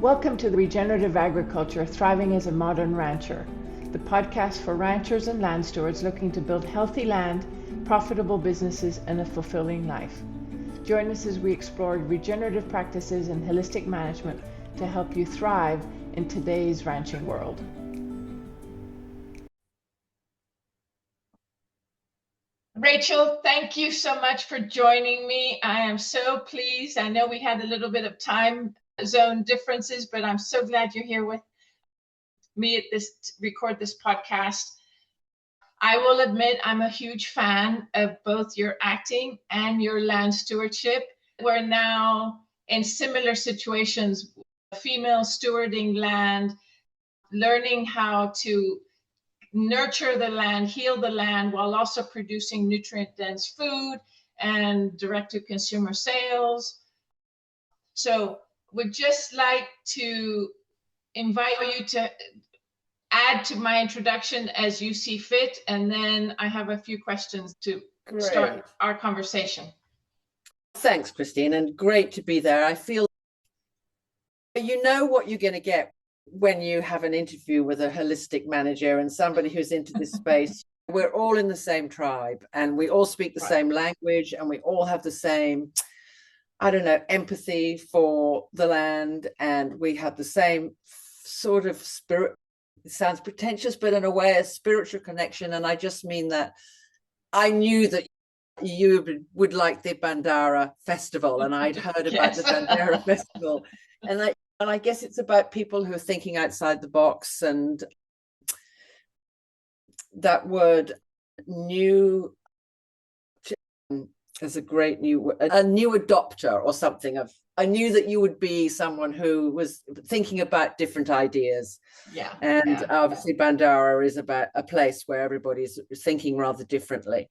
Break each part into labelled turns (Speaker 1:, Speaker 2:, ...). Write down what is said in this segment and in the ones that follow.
Speaker 1: Welcome to the Regenerative Agriculture, Thriving as a Modern Rancher, the podcast for ranchers and land stewards looking to build healthy land, profitable businesses, and a fulfilling life. Join us as we explore regenerative practices and holistic management to help you thrive in today's ranching world. Rachel, thank you so much for joining me. I am so pleased. I know we had a little bit of time zone differences, but I'm so glad you're here with me at record this podcast. I will admit I'm a huge fan of both your acting and your land stewardship. We're now in similar situations, female stewarding land, learning how to nurture the land, heal the land, while also producing nutrient-dense food and direct-to-consumer sales. So would just like to invite you to add to my introduction as you see fit, and then I have a few questions to start our conversation.
Speaker 2: Thanks, Christine, and great to be there. I feel you know what you're going to get when you have an interview with a holistic manager and somebody who's into this space. We're all in the same tribe and we all speak the same language and we all have the same, empathy for the land, and we have the same sort of spirit. It sounds pretentious, but in a way, a spiritual connection. And I just mean that I knew that you would like the Bandara Festival, and I'd heard about the Bandara Festival. And I guess it's about people who are thinking outside the box, and that word new is a great new word, a new adopter or something of. I knew that you would be someone who was thinking about different ideas. Obviously Bandara is about a place where everybody's thinking rather differently.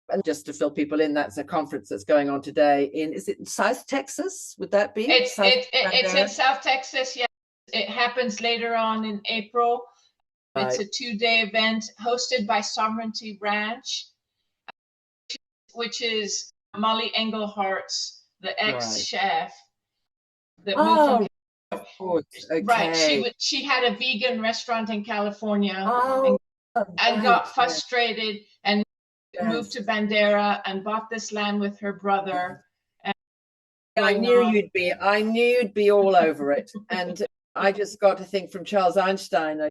Speaker 2: And just to fill people in, that's a conference that's going on today is it in South Texas? Would that be?
Speaker 1: It's in South Texas, yes. It happens later on in April. Right. It's a 2-day event hosted by Sovereignty Ranch, which is Molly Englehart's, the ex-chef that moved from.
Speaker 2: Of course. Okay.
Speaker 1: Right. She had a vegan restaurant in California and got frustrated and moved to Bandera and bought this land with her brother. And
Speaker 2: I knew you'd be all over it. And I just got to think from Charles Einstein,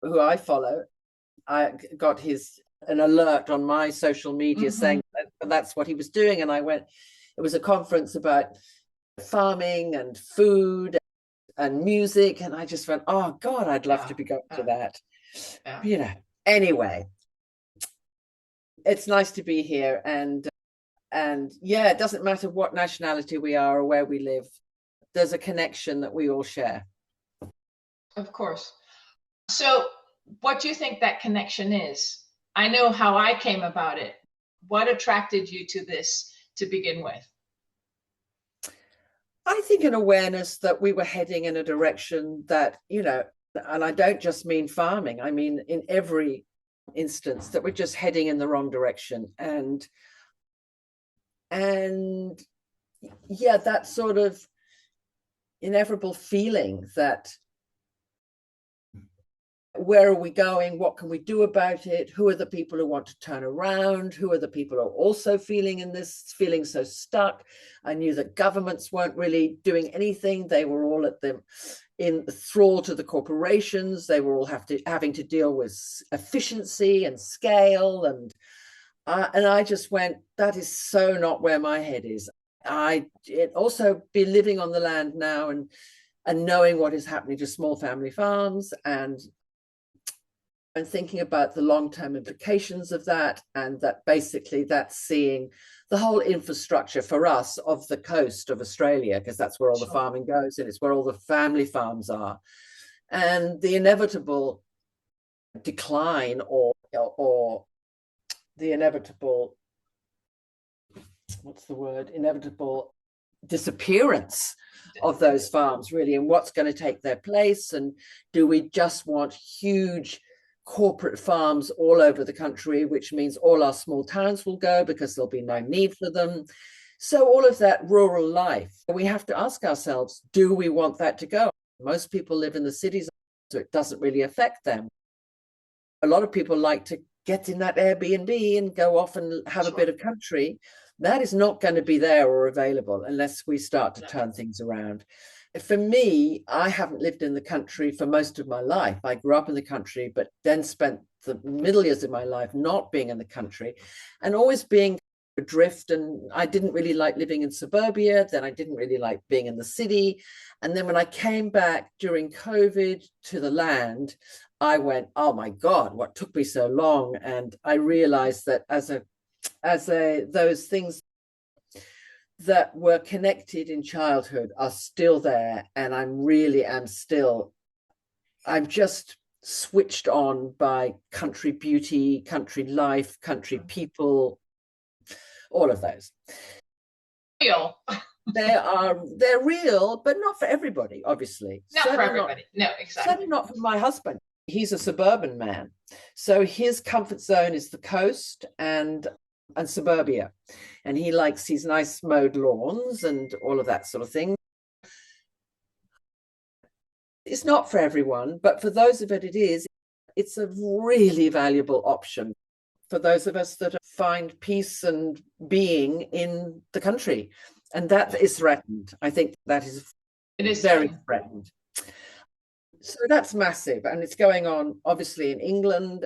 Speaker 2: who I follow. I got an alert on my social media saying that's what he was doing. And I went, it was a conference about farming and food and music. And I just went, oh God, I'd love to be going to that. Anyway. It's nice to be here, and it doesn't matter what nationality we are or where we live. There's a connection that we all share.
Speaker 1: Of course. So what do you think that connection is? I know how I came about it. What attracted you to this to begin with?
Speaker 2: I think an awareness that we were heading in a direction that, and I don't just mean farming, I mean in every instance, that we're just heading in the wrong direction. And that sort of inevitable feeling that where are we going? What can we do about it? Who are the people who want to turn around? Who are the people who are also feeling so stuck? I knew that governments weren't really doing anything. They were all in thrall to the corporations. They were all having to deal with efficiency and scale. And I just went, that is so not where my head is. It also be living on the land now and knowing what is happening to small family farms and thinking about the long-term implications of that, and that basically that's seeing the whole infrastructure for us of the coast of Australia, because that's where all the farming goes and it's where all the family farms are, and the inevitable decline or the inevitable disappearance of those farms, really, and what's going to take their place. And do we just want huge corporate farms all over the country, which means all our small towns will go because there'll be no need for them? So all of that rural life, we have to ask ourselves, do we want that to go? Most people live in the cities, so it doesn't really affect them. A lot of people like to get in that Airbnb and go off and have a bit of country. That is not going to be there or available unless we start to turn things around. For me, I haven't lived in the country for most of my life. I grew up in the country, but then spent the middle years of my life not being in the country and always being adrift. And I didn't really like living in suburbia. Then I didn't really like being in the city. And then when I came back during COVID to the land, I went, oh my God, what took me so long? And I realized that those things that were connected in childhood are still there. And I'm just switched on by country beauty, country life, country people, all of those.
Speaker 1: Real.
Speaker 2: They're real, but not for everybody, obviously.
Speaker 1: Not for everybody. No, exactly.
Speaker 2: Certainly not for my husband. He's a suburban man. So his comfort zone is the coast and suburbia. And he likes his nice mowed lawns and all of that sort of thing. It's not for everyone, but for those of it is, it's a really valuable option for those of us that find peace and being in the country. And that is threatened. I think that it is very threatened. So that's massive. And it's going on, obviously, in England.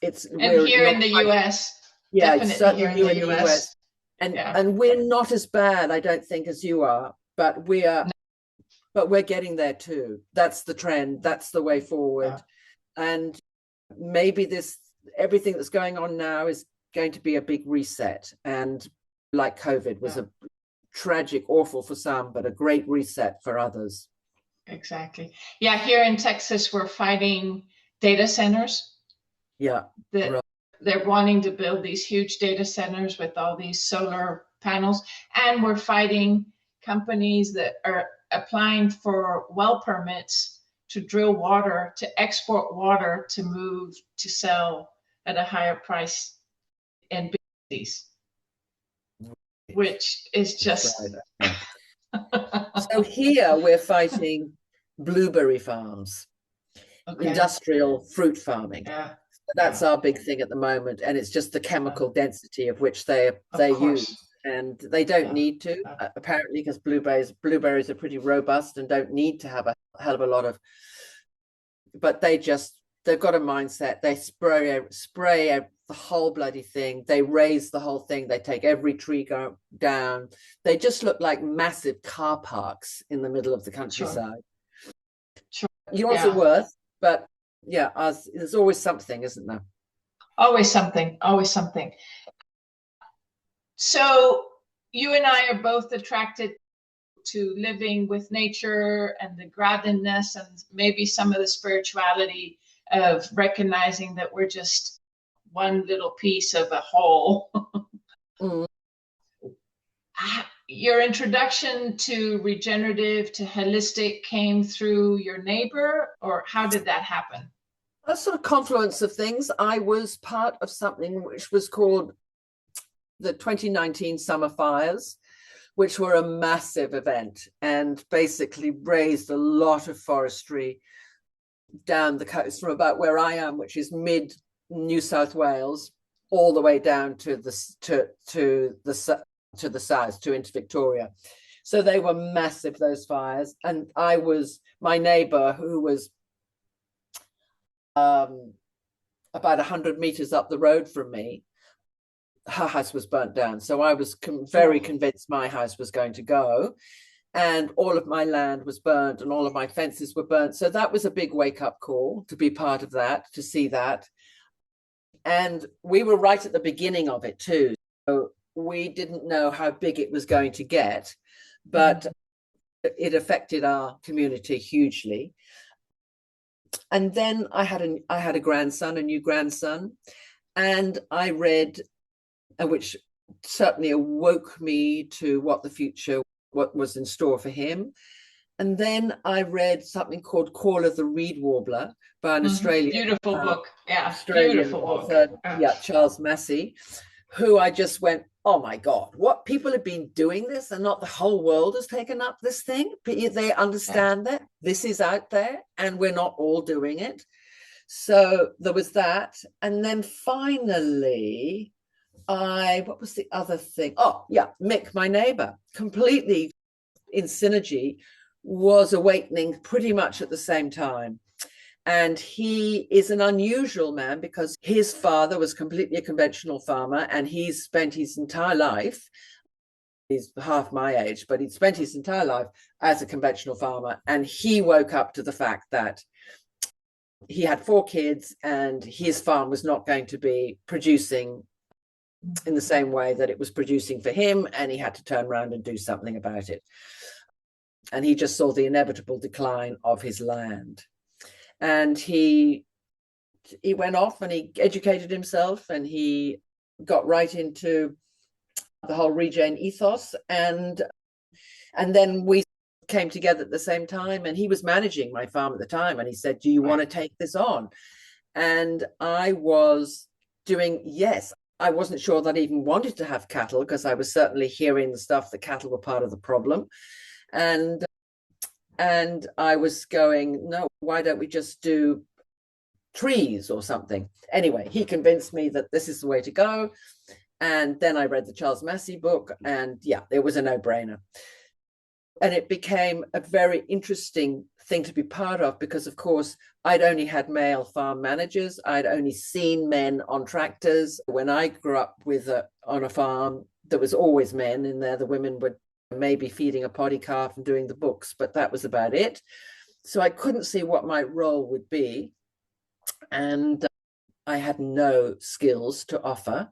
Speaker 2: And
Speaker 1: here in the US.
Speaker 2: Yeah, certainly here in the US. And we're not as bad, I don't think, as you are, but we're getting there too. That's the trend. That's the way forward. And maybe everything that's going on now is going to be a big reset. And like COVID was a tragic, awful for some, but a great reset for others.
Speaker 1: Exactly. Yeah, here in Texas, we're fighting data centers.
Speaker 2: Yeah.
Speaker 1: They're wanting to build these huge data centers with all these solar panels. And we're fighting companies that are applying for well permits to drill water, to export water, to move, to sell at a higher price in big cities, which is just...
Speaker 2: So here we're fighting blueberry farms, industrial fruit farming. That's our big thing at the moment, and it's just the chemical density of which they use, and they don't need to apparently, because blueberries are pretty robust and don't need to have a hell of a lot of. But they've got a mindset. They spray the whole bloody thing. They raise the whole thing. They take every tree down. They just look like massive car parks in the middle of the countryside.
Speaker 1: Sure.
Speaker 2: You know what it's worth, but yeah, there's always something, isn't there?
Speaker 1: Always something, always something. So you and I are both attracted to living with nature and the groundedness and maybe some of the spirituality of recognizing that we're just one little piece of a whole. Your introduction to regenerative, to holistic, came through your neighbor, or how did that happen?
Speaker 2: A sort of confluence of things. I was part of something which was called the 2019 Summer Fires, which were a massive event and basically raised a lot of forestry down the coast from about where I am, which is mid New South Wales, all the way down to the south, to into Victoria. So they were massive, those fires. And my neighbor, who was about 100 meters up the road from me, her house was burnt down. So I was very convinced my house was going to go, and all of my land was burnt and all of my fences were burnt. So that was a big wake-up call to be part of that, to see that. And we were right at the beginning of it too. So we didn't know how big it was going to get, but it affected our community hugely. And then I had a grandson, a new grandson, and I read, which certainly awoke me to what was in store for him. And then I read something called Call of the Reed Warbler by an Australian.
Speaker 1: Beautiful book. Yeah,
Speaker 2: Australian
Speaker 1: beautiful
Speaker 2: author,
Speaker 1: book.
Speaker 2: Charles Massey, who I just went, oh my God, what people have been doing this, and not the whole world has taken up this thing. They understand that this is out there and we're not all doing it. So there was that. And then finally, what was the other thing? Oh, yeah, Mick, my neighbor, completely in synergy, was awakening pretty much at the same time. And he is an unusual man because his father was completely a conventional farmer, and he's spent his entire life, he's half my age, but he'd spent his entire life as a conventional farmer. And he woke up to the fact that he had 4 kids and his farm was not going to be producing in the same way that it was producing for him, and he had to turn around and do something about it. And he just saw the inevitable decline of his land. And he went off and he educated himself, and he got right into the whole regen ethos. And then we came together at the same time, and he was managing my farm at the time, and he said, do you want to take this on? And I was doing, yes. I wasn't sure that I even wanted to have cattle, because I was certainly hearing the stuff that cattle were part of the problem. And I was going, no, why don't we just do trees or something? Anyway, he convinced me that this is the way to go. And then I read the Charles Massey book, and yeah, it was a no-brainer. And it became a very interesting thing to be part of, because of course I'd only had male farm managers. I'd only seen men on tractors. When I grew up on a farm, there was always men in there. The women would maybe feeding a poddy calf and doing the books, but that was about it. So I couldn't see what my role would be, and I had no skills to offer.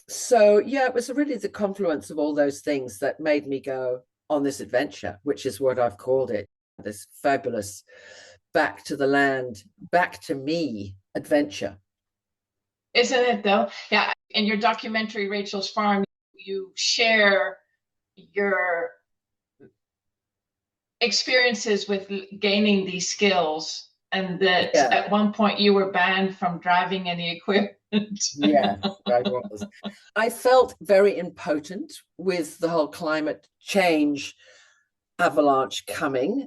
Speaker 2: So yeah, it was really the confluence of all those things that made me go on this adventure, which is what I've called it, this fabulous back to the land, back to me adventure.
Speaker 1: Isn't it though? Yeah. In your documentary, Rachel's Farm, you share your experiences with gaining these skills, and that at one point you were banned from driving any equipment.
Speaker 2: Yeah, I was. I felt very impotent with the whole climate change avalanche coming,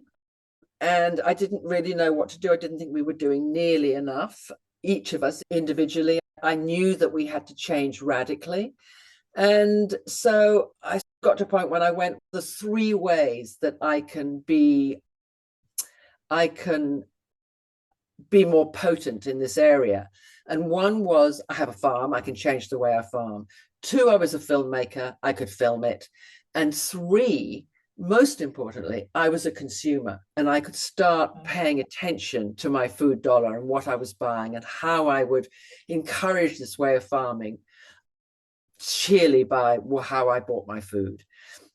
Speaker 2: and I didn't really know what to do. I didn't think we were doing nearly enough, each of us individually. I knew that we had to change radically. And so I got to a point when I went, the 3 ways that I can be more potent in this area. And one was, I have a farm, I can change the way I farm. 2, I was a filmmaker, I could film it. And 3, most importantly, I was a consumer, and I could start paying attention to my food dollar and what I was buying and how I would encourage this way of farming sheerly by how I bought my food.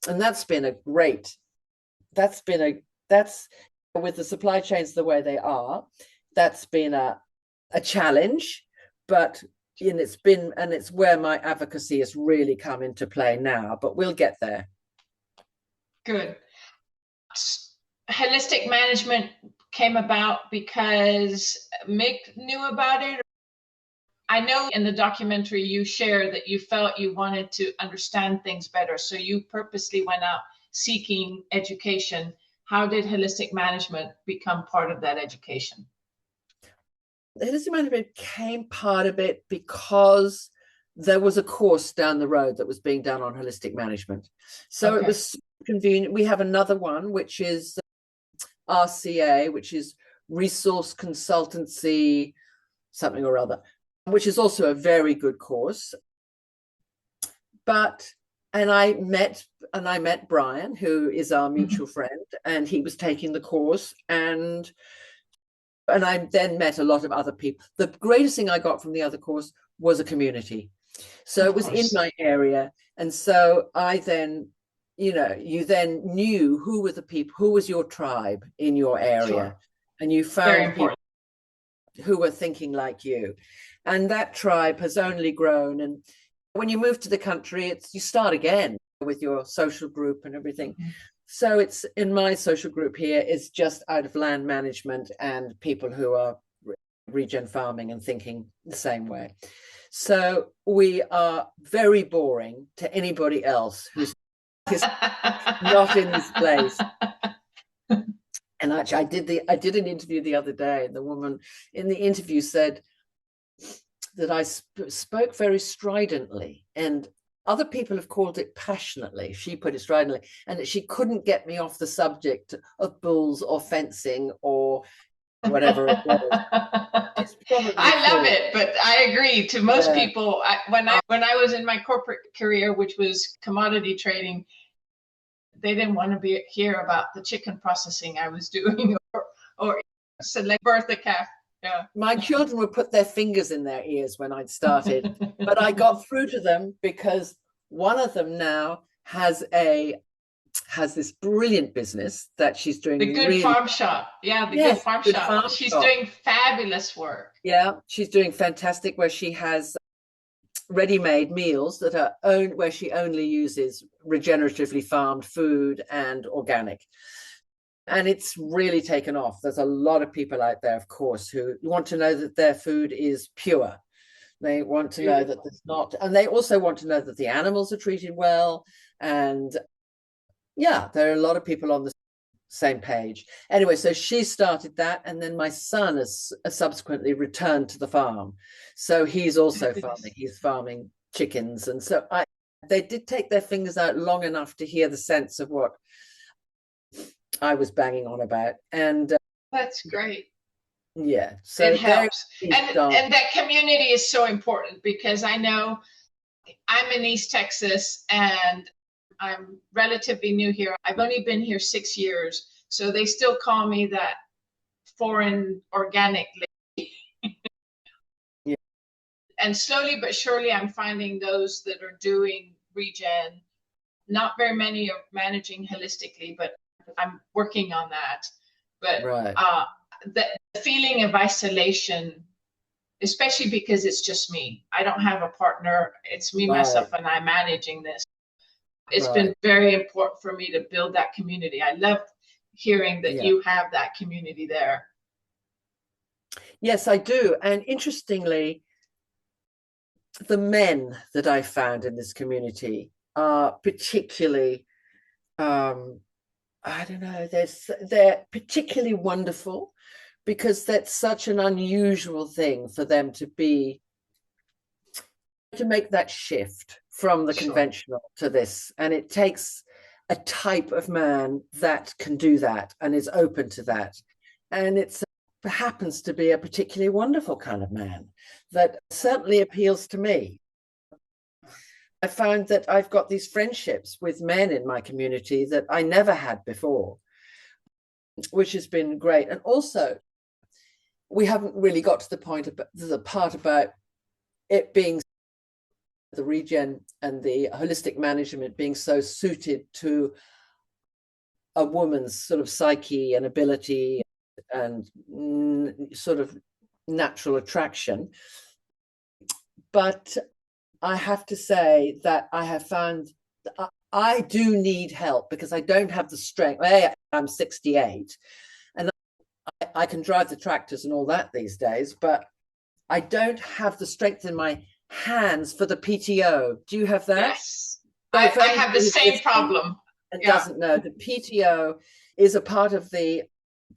Speaker 2: And that's with the supply chains the way they are, that's been a challenge, but it's where my advocacy has really come into play now, but we'll get there.
Speaker 1: Good. Holistic management came about because Mick knew about it. I know in the documentary you share that you felt you wanted to understand things better, so you purposely went out seeking education. How did holistic management become part of that education?
Speaker 2: The holistic management became part of it because there was a course down the road that was being done on holistic management. So It was convenient. We have another one, which is RCA, which is Resource Consultancy, something or other, which is also a very good course. And I met Brian, who is our mutual friend, and he was taking the course, and I then met a lot of other people. The greatest thing I got from the other course was a community. So it was in my area. And so I then, you then knew who were the people, who was your tribe in your area. Sure. And you found people who were thinking like you. And that tribe has only grown. And when you move to the country, you start again with your social group and everything. So it's in my social group here is just out of land management and people who are regen farming and thinking the same way. So we are very boring to anybody else who's not in this place. And actually, I did an interview the other day, and the woman in the interview said that I spoke very stridently, and other people have called it passionately. She put it stridently, and that she couldn't get me off the subject of bulls or fencing or whatever it was. It's probably
Speaker 1: I love
Speaker 2: true.
Speaker 1: it, but I agree. To most
Speaker 2: Yeah.
Speaker 1: people, when I was in my corporate career, which was commodity trading, they didn't want to hear about the chicken processing I was doing or select birth a calf. Yeah.
Speaker 2: My children would put their fingers in their ears when I'd started, but I got through to them because one of them now has this brilliant business that she's doing.
Speaker 1: The Good
Speaker 2: really,
Speaker 1: Farm Shop. Yeah, the
Speaker 2: yes,
Speaker 1: Good Farm
Speaker 2: Good
Speaker 1: Shop.
Speaker 2: Farm
Speaker 1: She's
Speaker 2: Shop.
Speaker 1: doing fabulous work.
Speaker 2: Yeah, she's doing fantastic, where she has ready-made meals that are owned, where she only uses regeneratively farmed food and organic. And it's really taken off. There's a lot of people out there, of course, who want to know that their food is pure. They want to know that there's not, and they also want to know that the animals are treated well. And yeah, there are a lot of people on the same page. Anyway, so she started that, and then my son has subsequently returned to the farm. So he's also farming. He's farming chickens. And so they did take their fingers out long enough to hear the sense of what I was banging on about. And
Speaker 1: that's great.
Speaker 2: Yeah, so
Speaker 1: it helps. And that community is so important, because I know I'm in East Texas and I'm relatively new here. I've only been here 6 years, so they still call me that foreign organic lady.
Speaker 2: Yeah.
Speaker 1: And slowly but surely, I'm finding those that are doing regen. Not very many are managing holistically, but I'm working on that. But
Speaker 2: right.
Speaker 1: The feeling of isolation, especially because it's just me. I don't have a partner. It's me, myself, and I'm managing this. It's been very important for me to build that community. I love hearing that you have that community there.
Speaker 2: Yes, I do. And interestingly, the men that I found in this community are particularly, I don't know, they're particularly wonderful, because that's such an unusual thing for them to make that shift from the conventional to this. And it takes a type of man that can do that and is open to that. And it happens to be a particularly wonderful kind of man that certainly appeals to me. I found that I've got these friendships with men in my community that I never had before, which has been great. And also, we haven't really got to the part about it being the regen and the holistic management being so suited to a woman's sort of psyche and ability and sort of natural attraction. But I have to say that I have found I do need help, because I don't have the strength. I'm 68 and I can drive the tractors and all that these days, but I don't have the strength in my hands for the PTO. Do you have that?
Speaker 1: Yes, I have the same problem.
Speaker 2: And doesn't know, the PTO is a part of the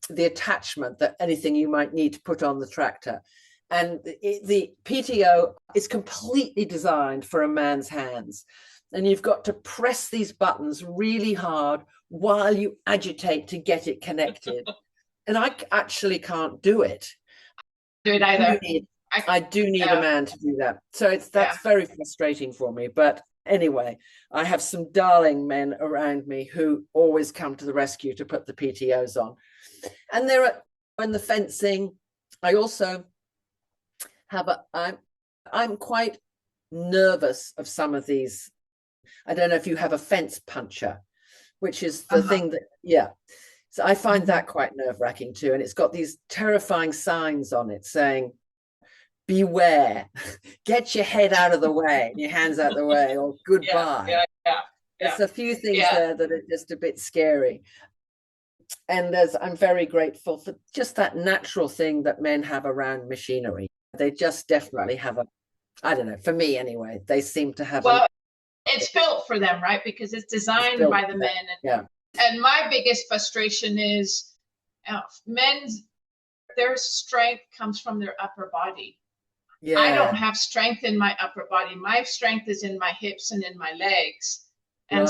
Speaker 2: attachment that anything you might need to put on the tractor. And the PTO is completely designed for a man's hands. And you've got to press these buttons really hard while you agitate to get it connected. And I actually can't do it.
Speaker 1: Do it either.
Speaker 2: I do need a man to do that. So that's very frustrating for me. But anyway, I have some darling men around me who always come to the rescue to put the PTOs on. And in the fencing, I also have I'm quite nervous of some of these. I don't know if you have a fence puncher, which is the thing that, So I find that quite nerve-wracking too. And it's got these terrifying signs on it saying, beware, get your head out of the way, and your hands out of the way, or goodbye. There's a few things there that are just a bit scary. And I'm very grateful for just that natural thing that men have around machinery. They just definitely have I don't know, for me anyway, they seem to have
Speaker 1: Well, it's built for them, right? Because it's designed by the men.
Speaker 2: Yeah.
Speaker 1: And my biggest frustration is men's, their strength comes from their upper body.
Speaker 2: Yeah.
Speaker 1: I don't have strength in my upper body. My strength is in my hips and in my legs. And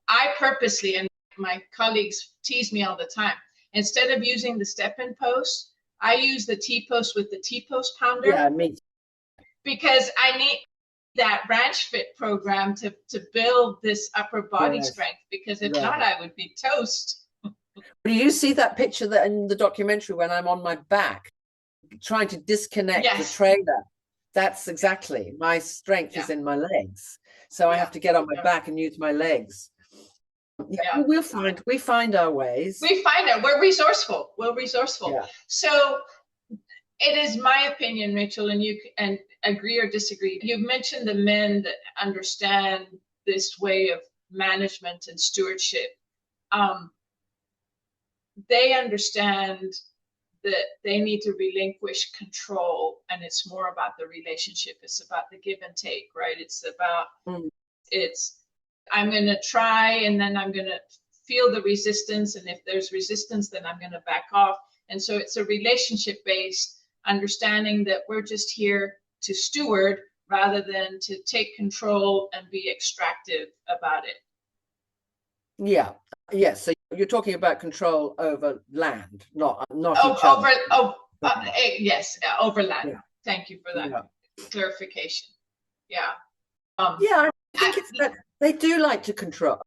Speaker 1: I purposely, and my colleagues tease me all the time, instead of using the step-in post, I use the T-post with the T-post pounder.
Speaker 2: Yeah, me too.
Speaker 1: Because I need that ranch fit program to build this upper body strength, because if not, I would be toast.
Speaker 2: Do you see that picture that in the documentary when I'm on my back trying to disconnect the trailer? That's exactly, my strength is in my legs, so I have to get on my back and use my legs. We find our ways.
Speaker 1: We're resourceful. So it is my opinion, Rachel, and you can agree or disagree. You've mentioned the men that understand this way of management and stewardship. They understand that they need to relinquish control, and it's more about the relationship. It's about the give and take, right? It's about, I'm going to try, and then I'm going to feel the resistance. And if there's resistance, then I'm going to back off. And so it's a relationship based understanding that we're just here to steward rather than to take control and be extractive about it.
Speaker 2: Yeah. Yes. So you're talking about control over land, not each other.
Speaker 1: Yes, over land. Yeah. Thank you for that clarification. Yeah.
Speaker 2: I think it's that they do like to control.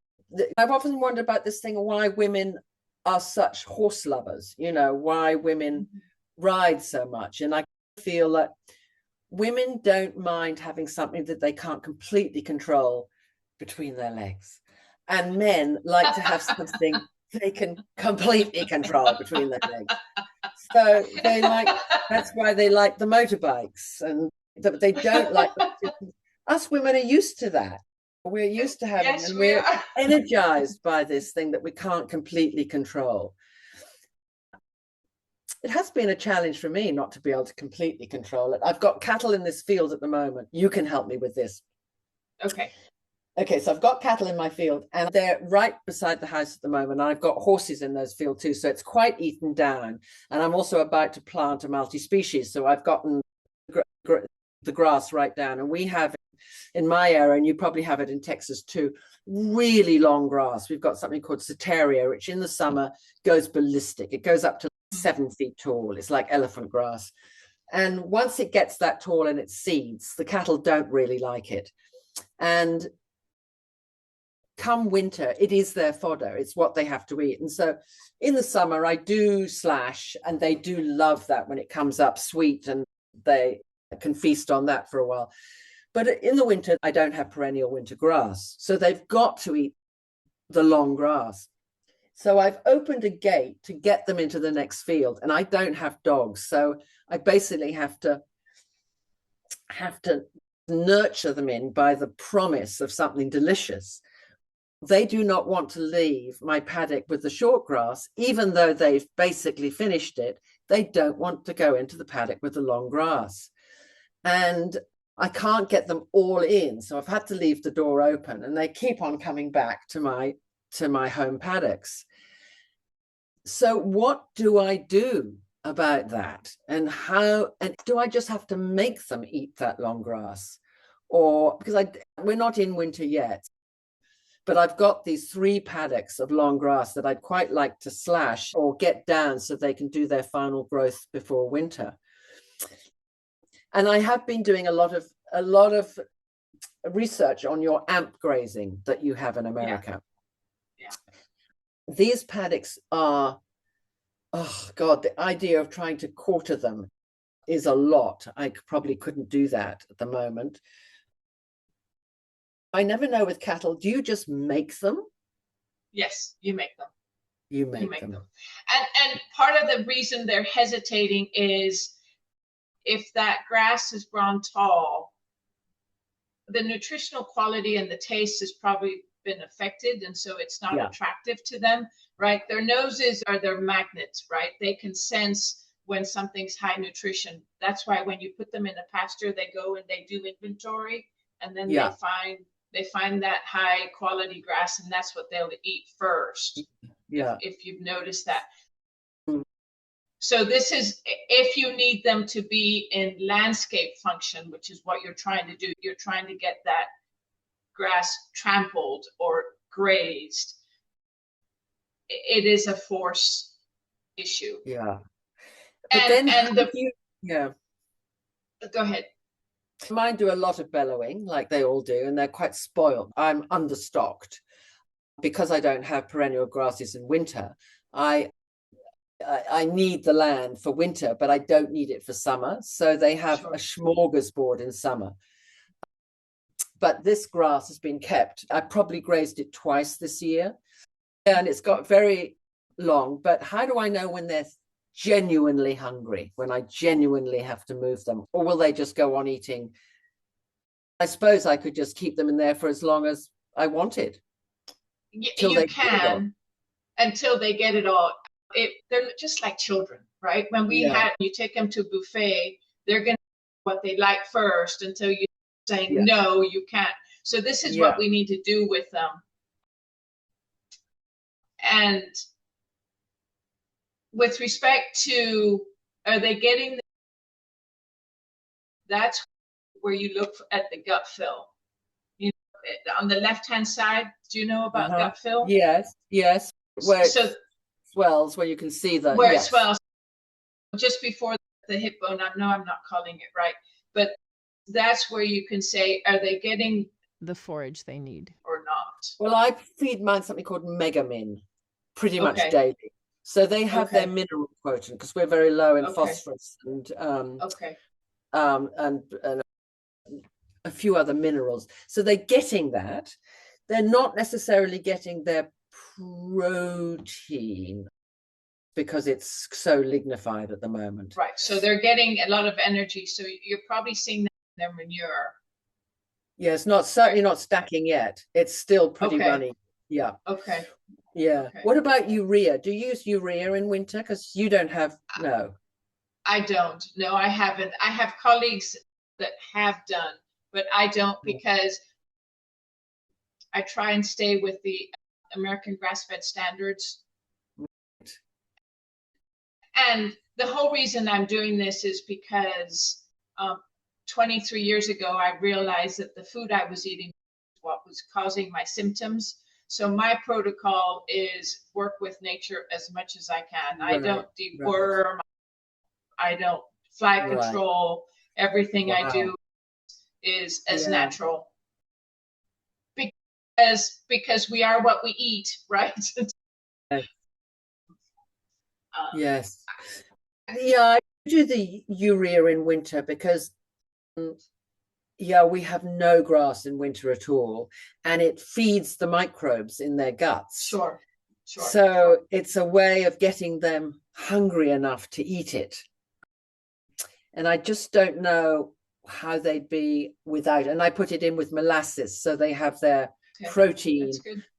Speaker 2: I've often wondered about this thing, why women are such horse lovers, why women ride so much. And I feel that women don't mind having something that they can't completely control between their legs. And men like to have something they can completely control between their legs. So that's why they like the motorbikes, and they don't like us women are used to that. We're used to having, and we're energized by this thing that we can't completely control. It has been a challenge for me not to be able to completely control it. I've got cattle in this field at the moment. You can help me with this. Okay, so I've got cattle in my field, and they're right beside the house at the moment. I've got horses in those fields too, so it's quite eaten down. And I'm also about to plant a multi-species, so I've gotten the grass right down. And we have in my area, and you probably have it in Texas too, really long grass. We've got something called Soteria, which in the summer goes ballistic. It goes up to 7 feet tall. It's like elephant grass. And once it gets that tall and it seeds, the cattle don't really like it. And come winter, it is their fodder. It's what they have to eat. And so in the summer, I do slash, and they do love that when it comes up sweet, and they can feast on that for a while. But in the winter, I don't have perennial winter grass. So they've got to eat the long grass. So I've opened a gate to get them into the next field, and I don't have dogs. So I basically have to nurture them in by the promise of something delicious. They do not want to leave my paddock with the short grass, even though they've basically finished it. They don't want to go into the paddock with the long grass. And I can't get them all in. So I've had to leave the door open, and they keep on coming back to my home paddocks. So what do I do about that? And do I just have to make them eat that long grass? Or because we're not in winter yet, but I've got these 3 paddocks of long grass that I'd quite like to slash or get down so they can do their final growth before winter. And I have been doing a lot of research on your amp grazing that you have in America. Yeah. These paddocks are, oh God, the idea of trying to quarter them is a lot. I probably couldn't do that at the moment. I never know with cattle, do you just make them?
Speaker 1: Yes, you make them.
Speaker 2: You make them.
Speaker 1: And part of the reason they're hesitating is if that grass is grown tall, the nutritional quality and the taste has probably been affected, and so it's not attractive to them, right? Their noses are their magnets, right? They can sense when something's high nutrition. That's why when you put them in a pasture, they go and they do inventory, and then they find that high quality grass, and that's what they'll eat first. If you've noticed that. So this is if you need them to be in landscape function, which is what you're trying to do. You're trying to get that grass trampled or grazed. It is a force issue.
Speaker 2: Yeah. But then
Speaker 1: go ahead.
Speaker 2: Mine do a lot of bellowing, like they all do, and they're quite spoiled. I'm understocked because I don't have perennial grasses in winter. I need the land for winter, but I don't need it for summer. So they have a smorgasbord in summer. But this grass has been kept. I probably grazed it twice this year, and it's got very long. But how do I know when they're genuinely hungry, when I genuinely have to move them? Or will they just go on eating? I suppose I could just keep them in there for as long as I wanted.
Speaker 1: You can, until they get it all. They're just like children, right? When you take them to a buffet, they're going to do what they like first until you saying, no, you can't. So this is what we need to do with them. And with respect to, are they getting, that's where you look at the gut fill. You know, on the left-hand side, do you know about gut fill?
Speaker 2: Yes. Where it swells, where you can see the
Speaker 1: where it swells just before the hip bone. I know I'm not calling it right, but that's where you can say, are they getting
Speaker 3: the forage they need
Speaker 1: or not?
Speaker 2: Well, I feed mine something called Megamin pretty much daily. So they have their mineral quotient because we're very low in phosphorus and a few other minerals. So they're getting that. They're not necessarily getting their protein because it's so lignified at the moment.
Speaker 1: Right. So they're getting a lot of energy. So you're probably seeing that in their manure.
Speaker 2: Yeah, it's not certainly not stacking yet. It's still pretty runny. Yeah.
Speaker 1: Okay.
Speaker 2: Yeah. Okay. What about urea? Do you use urea in winter? Because you don't have
Speaker 1: I don't. No, I haven't. I have colleagues that have done, but I don't because I try and stay with the American grass-fed standards. Right. And the whole reason I'm doing this is because 23 years ago, I realized that the food I was eating was what was causing my symptoms. So my protocol is work with nature as much as I can. Right. I don't deworm. I don't fly control. Everything I do is as natural. Because we are what we eat, right?
Speaker 2: Yes. Yeah, I do the urea in winter because we have no grass in winter at all, and it feeds the microbes in their guts.
Speaker 1: Sure.
Speaker 2: So it's a way of getting them hungry enough to eat it. And I just don't know how they'd be without. And I put it in with molasses, so they have their protein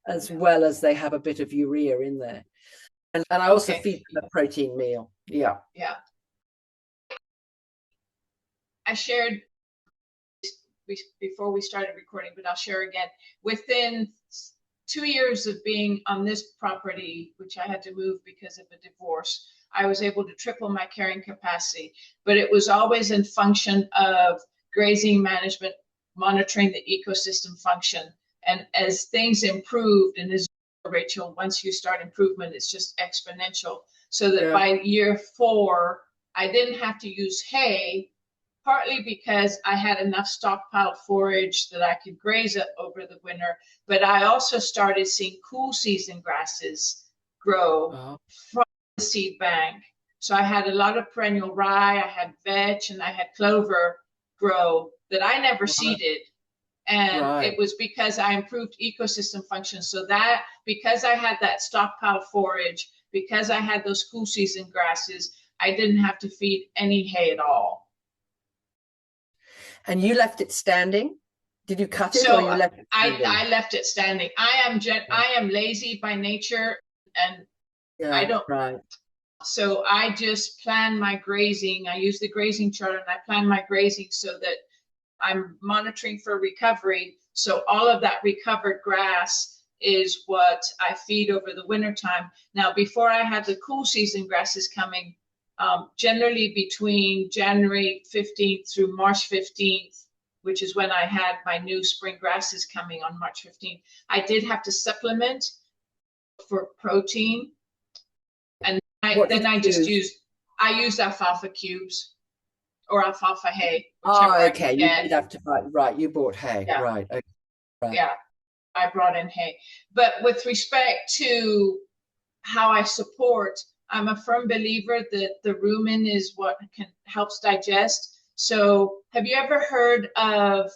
Speaker 2: as well as they have a bit of urea in there. And I also feed them a protein meal. Yeah.
Speaker 1: I shared before we started recording, but I'll share again. Within 2 years of being on this property, which I had to move because of a divorce, I was able to triple my carrying capacity, but it was always in function of grazing management, monitoring the ecosystem function. And as things improved, and as Rachel, once you start improvement, it's just exponential. So that by year 4, I didn't have to use hay, partly because I had enough stockpiled forage that I could graze it over the winter. But I also started seeing cool season grasses grow from the seed bank. So I had a lot of perennial rye, I had vetch, and I had clover grow that I never seeded. And it was because I improved ecosystem function. So that, because I had that stockpile forage, because I had those cool season grasses, I didn't have to feed any hay at all.
Speaker 2: And you left it standing? Did you cut it,
Speaker 1: so
Speaker 2: or you left it standing?
Speaker 1: I left it standing. I am lazy by nature, and I don't. So I just plan my grazing. I use the grazing chart and I plan my grazing so that I'm monitoring for recovery. So all of that recovered grass is what I feed over the winter time. Now, before I had the cool season grasses coming, generally between January 15th through March 15th, which is when I had my new spring grasses coming on March 15th, I did have to supplement for protein. And then I just used alfalfa cubes or alfalfa hay, whichever I
Speaker 2: okay.
Speaker 1: could
Speaker 2: You
Speaker 1: get.
Speaker 2: did have to buy, right. You bought hay,
Speaker 1: Yeah.
Speaker 2: right? Okay. Right.
Speaker 1: Yeah, I brought in hay. But with respect to how I support, I'm a firm believer that the rumen is what helps digest. So have you ever heard of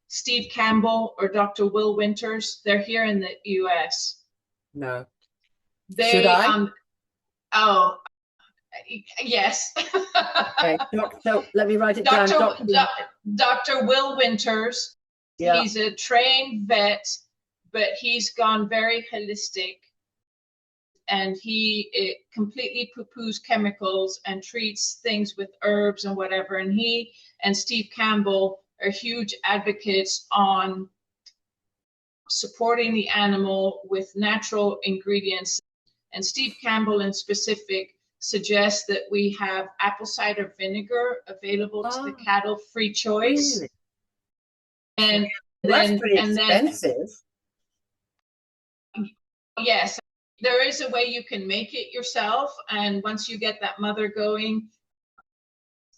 Speaker 1: Steve Campbell or Dr. Will Winters? They're here in the US.
Speaker 2: No. Should
Speaker 1: They
Speaker 2: I?
Speaker 1: oh yes.
Speaker 2: Okay. So let me write it down.
Speaker 1: Dr. Will Winters.
Speaker 2: Yeah.
Speaker 1: He's a trained vet, but he's gone very holistic, and he completely poo-poos chemicals and treats things with herbs and whatever. And he and Steve Campbell are huge advocates on supporting the animal with natural ingredients. And Steve Campbell in specific suggests that we have apple cider vinegar available to the cattle, free choice.
Speaker 2: Really?
Speaker 1: And
Speaker 2: Well,
Speaker 1: then,
Speaker 2: that's pretty
Speaker 1: and
Speaker 2: expensive.
Speaker 1: then, yes, there is a way you can make it yourself. And once you get that mother going,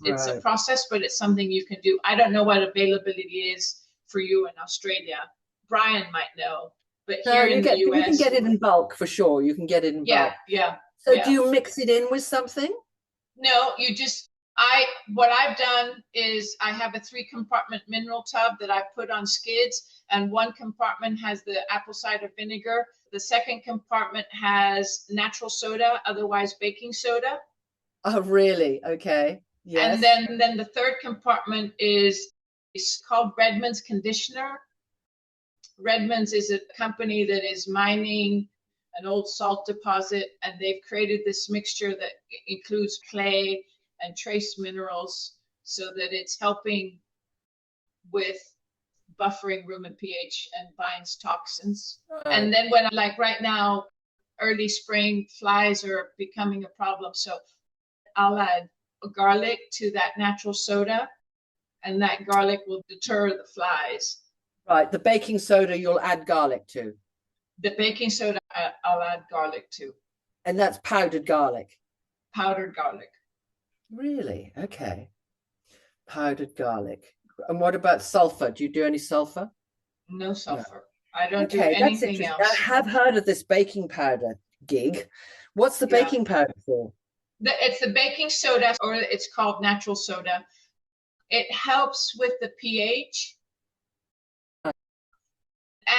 Speaker 1: it's a process, but it's something you can do. I don't know what availability is for you in Australia. Brian might know, but here in the US,
Speaker 2: you can get it in bulk for sure. You can get it in bulk.
Speaker 1: Yeah.
Speaker 2: So do you mix it in with something?
Speaker 1: No, what I've done is I have a 3-compartment mineral tub that I put on skids, and one compartment has the apple cider vinegar. The second compartment has natural soda, otherwise baking soda.
Speaker 2: Oh, really? Okay. Yes.
Speaker 1: And then the third compartment is called Redmond's Conditioner. Redmond's is a company that is mining an old salt deposit, and they've created this mixture that includes clay and trace minerals so that it's helping with buffering rumen pH and binds toxins. And then like right now, early spring, flies are becoming a problem. So I'll add garlic to that natural soda, and that garlic will deter the flies.
Speaker 2: Right. The baking soda you'll add garlic to.
Speaker 1: The baking soda I'll add garlic to.
Speaker 2: And that's powdered garlic.
Speaker 1: Powdered garlic.
Speaker 2: Really? Okay. Powdered garlic. And what about sulfur? Do you do any sulfur?
Speaker 1: No sulfur. No. I don't do anything else.
Speaker 2: I have heard of this baking powder gig. What's the baking powder for?
Speaker 1: It's the baking soda, or it's called natural soda. It helps with the pH.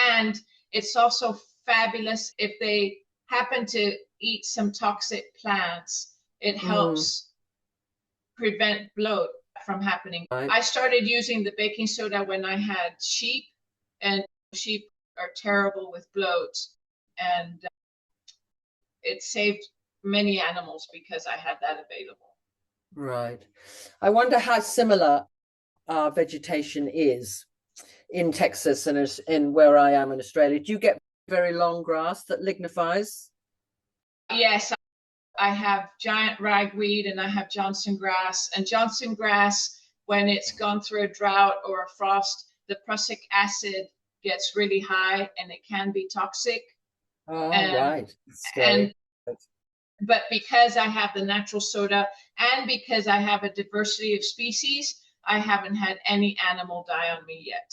Speaker 1: And it's also fabulous if they happen to eat some toxic plants. It helps prevent bloat from happening. Right. I started using the baking soda when I had sheep, and sheep are terrible with bloat. And it saved many animals because I had that available.
Speaker 2: Right. I wonder how similar our vegetation is in Texas and in where I am in Australia. Do you get very long grass that lignifies?
Speaker 1: Yes, I have giant ragweed and I have Johnson grass. And Johnson grass, when it's gone through a drought or a frost, the prussic acid gets really high and it can be toxic.
Speaker 2: Oh, right.
Speaker 1: But because I have the natural soda and because I have a diversity of species, I haven't had any animal die on me yet.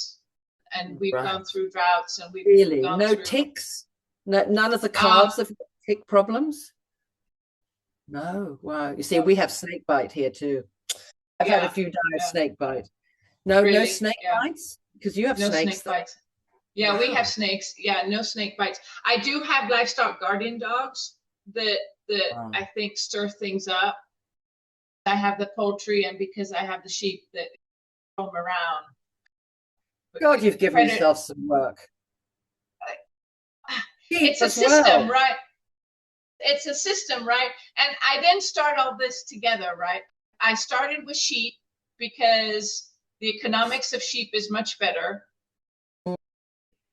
Speaker 1: And we've gone through droughts, and we've gone through
Speaker 2: ticks? None of the calves have tick problems? No. Wow. You see, we have snake bite here too. I've had a few die of snake bite. No, really? No snake bites? Because you have snakes.
Speaker 1: Snake bites. Yeah, we have snakes. Yeah, no snake bites. I do have livestock guardian dogs that I think stir things up. I have the poultry, and because I have the sheep that roam around.
Speaker 2: God, you've given yourself some work.
Speaker 1: It's a system, right? it's a system, right? And I didn't start all this together, right? I started with sheep because the economics of sheep is much better.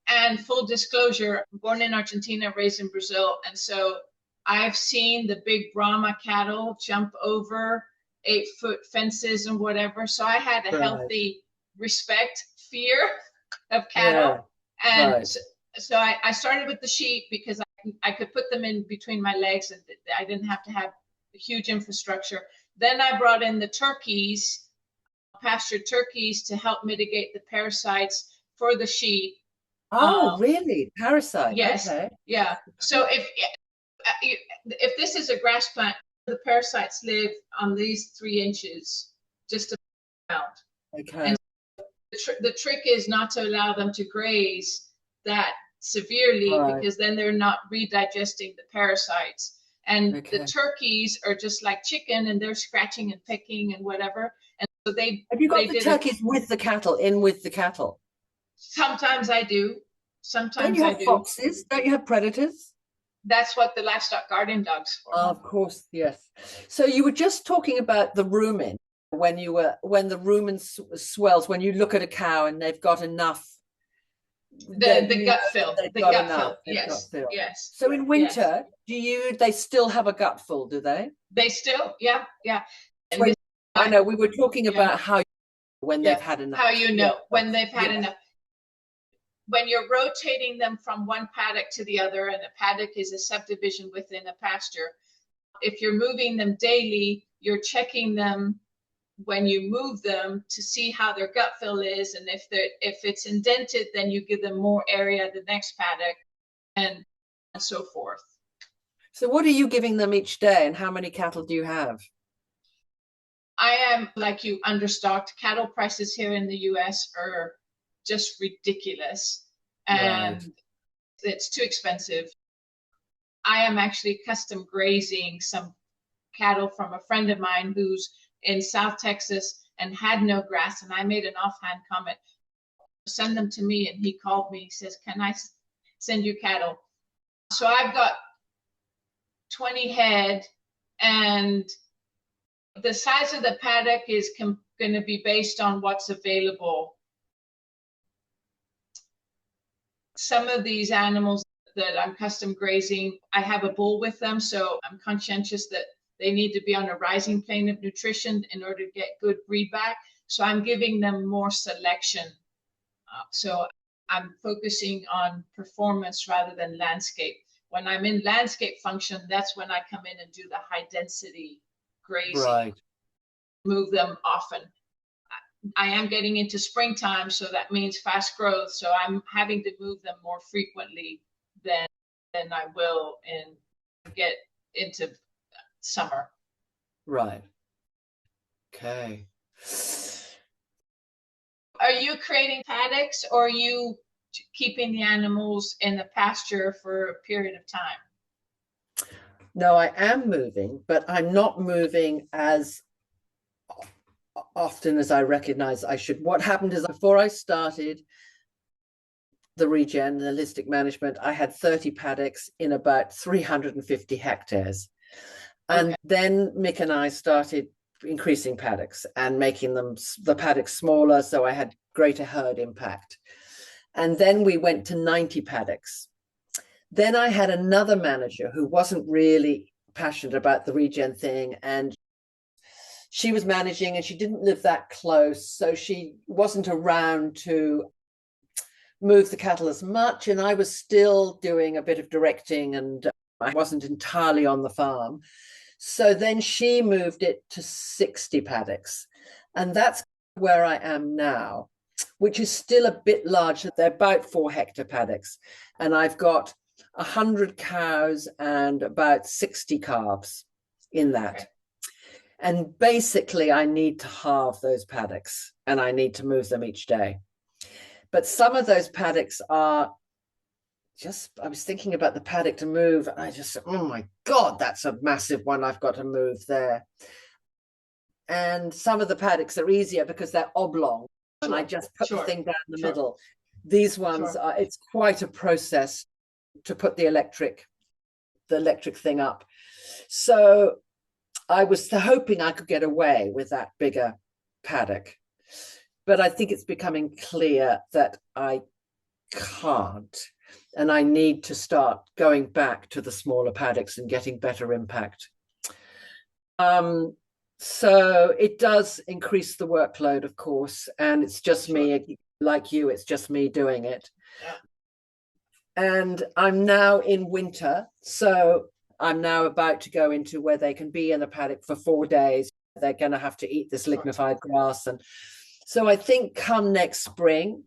Speaker 1: And full disclosure, born in Argentina, raised in Brazil. And so I've seen the big Brahma cattle jump over 8-foot fences and whatever. So I had a healthy respect, fear of cattle. Yeah. And so I started with the sheep because I could put them in between my legs and I didn't have to have a huge infrastructure. Then I brought in the turkeys, pastured turkeys, to help mitigate the parasites for the sheep.
Speaker 2: Oh, really? Parasite?
Speaker 1: Yes.
Speaker 2: Okay.
Speaker 1: Yeah. So if this is a grass plant, the parasites live on these 3 inches just about. Okay. And the trick is not to allow them to graze that severely, because then they're not redigesting the parasites. And the turkeys are just like chicken, and they're scratching and pecking and whatever. And so
Speaker 2: have you got the turkeys with the cattle, in with the cattle?
Speaker 1: Sometimes I do. Sometimes
Speaker 2: don't you have foxes? Don't you have predators?
Speaker 1: That's what the livestock guardian dog's for.
Speaker 2: Of course, yes. So you were just talking about the rumen, when the rumen swells, when you look at a cow and they've got enough.
Speaker 1: The gut fill. The gut fill. Yes. Yes.
Speaker 2: So in winter, they still have a gut full, do they?
Speaker 1: They still, yeah.
Speaker 2: I know we were talking about how when they've had enough.
Speaker 1: How when they've had enough. When you're rotating them from one paddock to the other, and a paddock is a subdivision within a pasture, if you're moving them daily, you're checking them when you move them to see how their gut fill is. And if it's indented, then you give them more area the next paddock, and so forth.
Speaker 2: So what are you giving them each day, and how many cattle do you have?
Speaker 1: I am, like you, understocked. Cattle prices here in the US are just ridiculous, and it's too expensive. I am actually custom grazing some cattle from a friend of mine who's in South Texas and had no grass, and I made an offhand comment, send them to me, and he called me, he says, can I send you cattle? So I've got 20 head, and the size of the paddock is going to be based on what's available. Some of these animals that I'm custom grazing, I have a bull with them, so I'm conscientious that they need to be on a rising plane of nutrition in order to get good breed back. So I'm giving them more selection. So I'm focusing on performance rather than landscape. When I'm in landscape function, that's when I come in and do the high density grazing. Move them often. I am getting into springtime, so that means fast growth. So I'm having to move them more frequently than I will get into summer.
Speaker 2: Right. Okay.
Speaker 1: Are you creating paddocks, or are you keeping the animals in the pasture for a period of time?
Speaker 2: No, I am moving, but I'm not moving as often as I recognize I should. What happened is, before I started the regen, the holistic management, I had 30 paddocks in about 350 hectares. And then Mick and I started increasing paddocks and making the paddocks smaller, so I had greater herd impact. And then we went to 90 paddocks. Then I had another manager who wasn't really passionate about the regen thing, and she was managing and she didn't live that close, so she wasn't around to move the cattle as much, and I was still doing a bit of directing, and I wasn't entirely on the farm. So then she moved it to 60 paddocks, and that's where I am now, which is still a bit larger. They're about 4 hectare paddocks, and I've got 100 cows and about 60 calves in that. And basically I need to halve those paddocks, and I need to move them each day. But some of those paddocks are just, I was thinking about the paddock to move, and I just said, oh my God, that's a massive one I've got to move there. And some of the paddocks are easier because they're oblong, and I just put the thing down the middle. These ones are, it's quite a process to put the electric electric thing up. So I was hoping I could get away with that bigger paddock, but I think it's becoming clear that I can't, and I need to start going back to the smaller paddocks and getting better impact. So it does increase the workload, of course, and it's just me, like you, it's just me doing it. And I'm now in winter, so I'm now about to go into where they can be in the paddock for 4 days. They're going to have to eat this lignified grass. And so I think come next spring,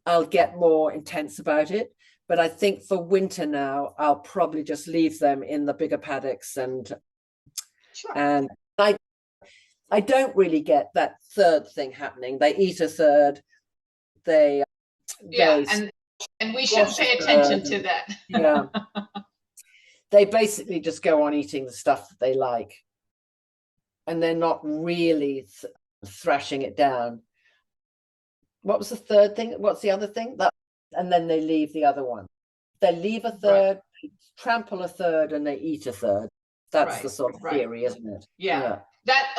Speaker 2: I'll get more intense about it. But I think for winter now, I'll probably just leave them in the bigger paddocks. And I don't really get that third thing happening. They eat a third. They
Speaker 1: and we should pay attention to that.
Speaker 2: Yeah. They basically just go on eating the stuff that they like. And they're not really thrashing it down. What was the third thing? What's the other thing? And then they leave the other one. They leave a third, trample a third, and they eat a third. That's the sort of theory, isn't it?
Speaker 1: Yeah. That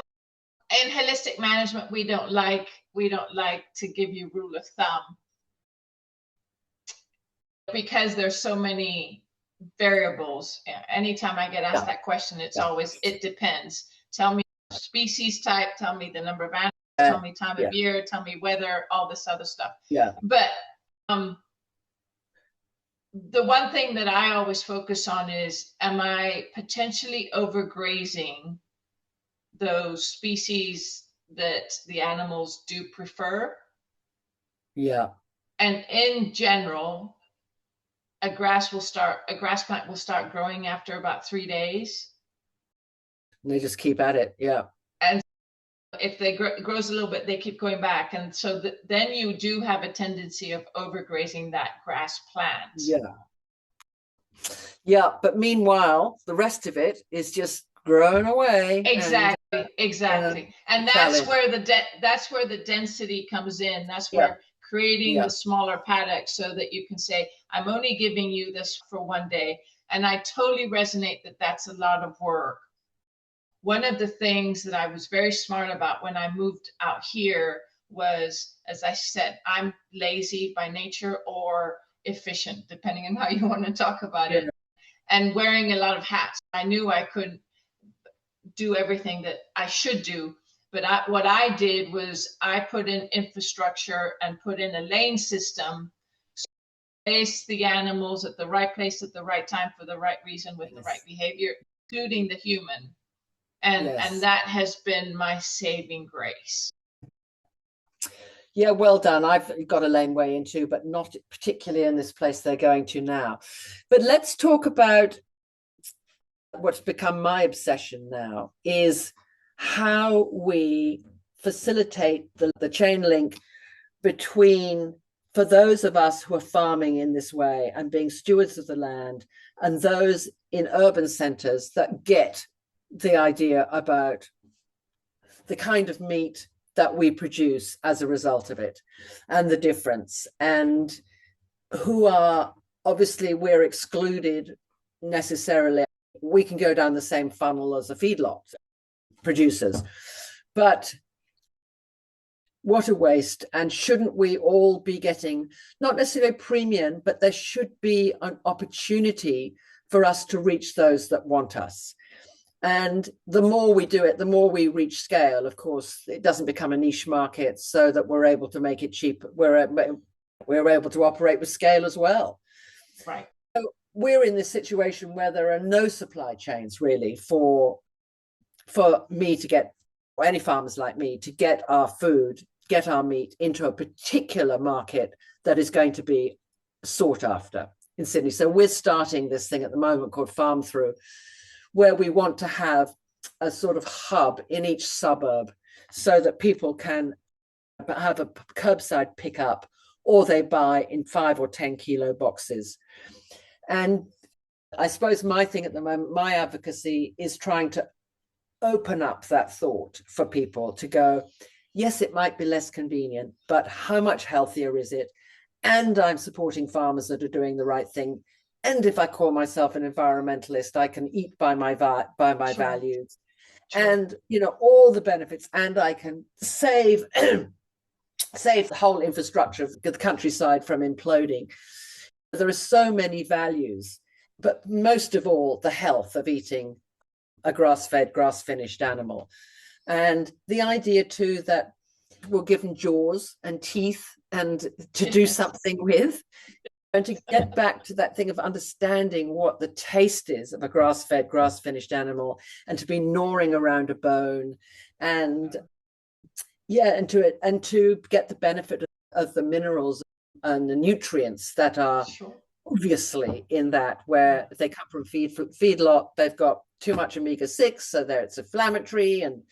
Speaker 1: in holistic management, we don't like to give you rule of thumb, because there's so many variables. Anytime I get asked that question, it's always, it depends. Tell me species type, tell me the number of animals, tell me time of year, tell me weather, all this other stuff. But the one thing that I always focus on is, am I potentially overgrazing those species that the animals do prefer? And in general, a grass plant will start growing after about 3 days.
Speaker 2: And they just keep at it.
Speaker 1: And if they grows a little bit, they keep going back. And so then you do have a tendency of overgrazing that grass plant.
Speaker 2: But meanwhile, the rest of it is just growing away.
Speaker 1: Exactly. And that's where the density comes in. That's where creating the smaller paddock, so that you can say, I'm only giving you this for 1 day. And I totally resonate that that's a lot of work. One of the things that I was very smart about when I moved out here was, as I said, I'm lazy by nature or efficient, depending on how you want to talk about it, and wearing a lot of hats. I knew I couldn't do everything that I should do. But what I did was I put in infrastructure and put in a lane system, so place the animals at the right place at the right time for the right reason with the right behavior, including the human. And that has been my saving grace.
Speaker 2: Yeah, well done. I've got a laneway in too, but not particularly in this place they're going to now. But let's talk about what's become my obsession now, is how we facilitate the chain link between, for those of us who are farming in this way and being stewards of the land, and those in urban centers that get the idea about the kind of meat that we produce as a result of it, and the difference, and who are, obviously we're excluded necessarily. We can go down the same funnel as the feedlot producers, but what a waste. And shouldn't we all be getting, not necessarily a premium, but there should be an opportunity for us to reach those that want us. And the more we do it, the more we reach scale. Of course, it doesn't become a niche market, so that we're able to make it cheap. We're able to operate with scale as well.
Speaker 1: Right.
Speaker 2: So we're in this situation where there are no supply chains really for me to get, or any farmers like me, to get our food, get our meat into a particular market that is going to be sought after in Sydney. So we're starting this thing at the moment called Farm Through, where we want to have a sort of hub in each suburb so that people can have a curbside pickup, or they buy in 5 or 10 kilo boxes. And I suppose my thing at the moment, my advocacy, is trying to open up that thought for people to go, yes, it might be less convenient, but how much healthier is it? And I'm supporting farmers that are doing the right thing. And if I call myself an environmentalist, I can eat by my
Speaker 1: Sure.
Speaker 2: values,
Speaker 1: Sure.
Speaker 2: and all the benefits, and I can save save the whole infrastructure of the countryside from imploding. There are so many values, but most of all, the health of eating a grass-fed, grass-finished animal. And the idea too that we're given jaws and teeth and to do something with, and to get back to that thing of understanding what the taste is of a grass-fed, grass-finished animal, and to be gnawing around a bone, and and to get the benefit of the minerals and the nutrients that are obviously in that, where they come from feedlot, they've got too much omega-6, so there it's inflammatory. And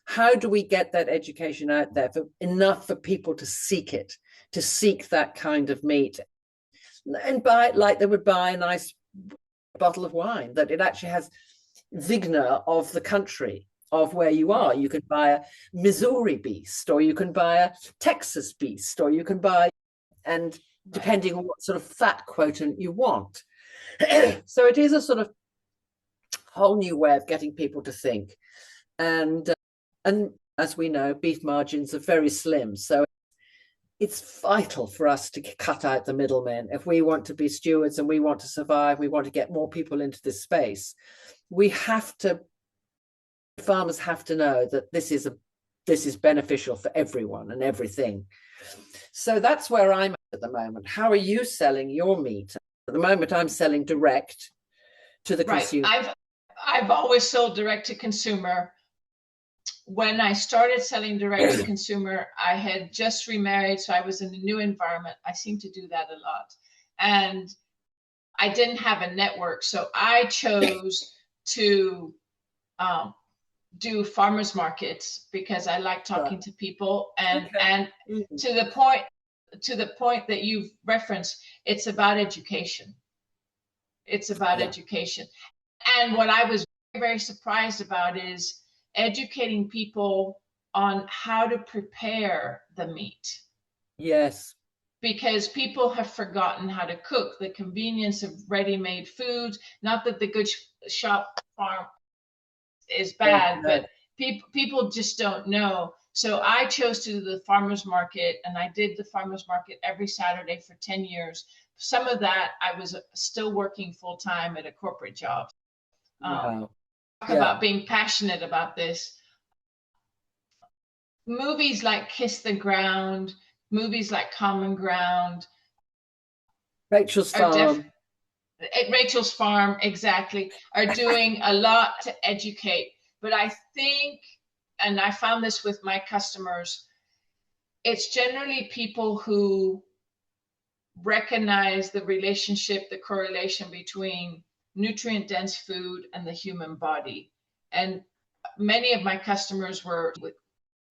Speaker 2: how do we get that education out there enough for people to seek it, to seek that kind of meat, and buy it like they would buy a nice bottle of wine, that it actually has vigna of the country of where you are. You can buy a Missouri beast, or you can buy a Texas beast, or you can buy, and depending on what sort of fat quotient you want. So it is a sort of whole new way of getting people to think. And as we know, beef margins are very slim. So it's vital for us to cut out the middlemen. If we want to be stewards and we want to survive, we want to get more people into this space, farmers have to know that this is beneficial for everyone and everything. So that's where I'm at the moment. How are you selling your meat? At the moment, I'm selling direct to the consumer.
Speaker 1: I've always sold direct to consumer. When I started selling direct to consumer, I had just remarried, so I was in a new environment. I seem to do that a lot. And I didn't have a network, so I chose to do farmers markets because I like talking to people, and to the point that you've referenced, it's about education. It's about education. And what I was very, very surprised about is educating people on how to prepare the meat.
Speaker 2: Yes.
Speaker 1: Because people have forgotten how to cook, the convenience of ready-made foods. Not that the good shop farm is bad, but people just don't know. So I chose to do the farmers market, and I did the farmers market every Saturday for 10 years. Some of that I was still working full-time at a corporate job. Talk about being passionate about this. Movies like Kiss the Ground, movies like Common Ground,
Speaker 2: Rachel's Farm,
Speaker 1: exactly, are doing a lot to educate. But I think, and I found this with my customers, it's generally people who recognize the relationship, the correlation between nutrient-dense food and the human body. And many of my customers were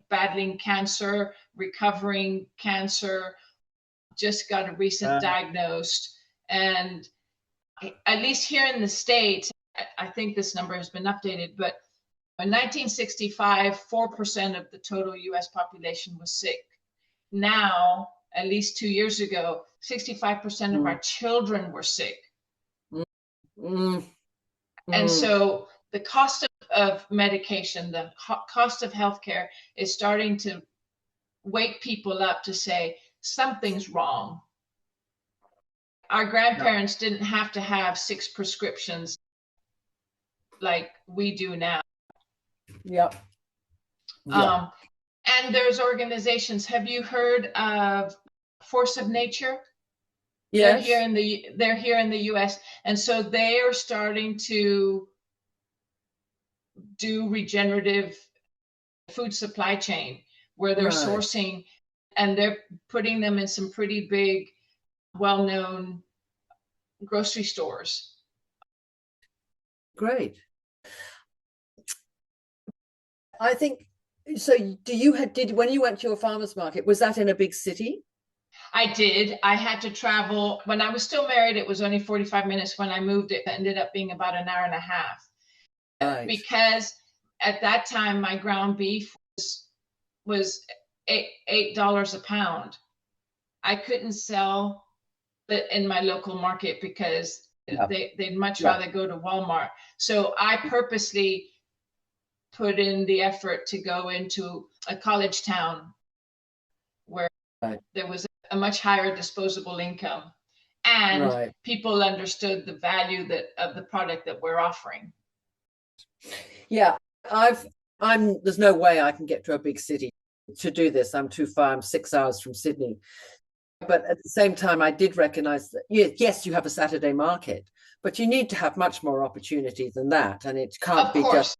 Speaker 1: battling cancer, recovering cancer, just got a recent diagnosed. And at least here in the States, I think this number has been updated, but in 1965, 4% of the total US population was sick. Now, at least 2 years ago, 65% of our children were sick. And so the cost of medication, the cost of healthcare is starting to wake people up to say something's wrong. Our grandparents didn't have to have 6 prescriptions like we do now. And there's organizations. Have you heard of Force of Nature?
Speaker 2: Yes.
Speaker 1: They're here in the US. And so they are starting to do regenerative food supply chain, where they're sourcing, and they're putting them in some pretty big, well-known grocery stores.
Speaker 2: Great. I think so. When you went to your farmers market, was that in a big city?
Speaker 1: I did. I had to travel. When I was still married, it was only 45 minutes. When I moved, it ended up being about an hour and a half. Right. Because at that time, my ground beef was $8 a pound. I couldn't sell in my local market because
Speaker 2: Yeah.
Speaker 1: they'd much
Speaker 2: Yeah.
Speaker 1: rather go to Walmart. So I purposely put in the effort to go into a college town where
Speaker 2: Right.
Speaker 1: there was a much higher disposable income, and
Speaker 2: Right.
Speaker 1: people understood the value of the product that we're offering.
Speaker 2: Yeah, there's no way I can get to a big city to do this. I'm too far. I'm 6 hours from Sydney. But at the same time, I did recognize that, yes, you have a Saturday market, but you need to have much more opportunity than that. And it can't
Speaker 1: Of
Speaker 2: be
Speaker 1: course.
Speaker 2: just,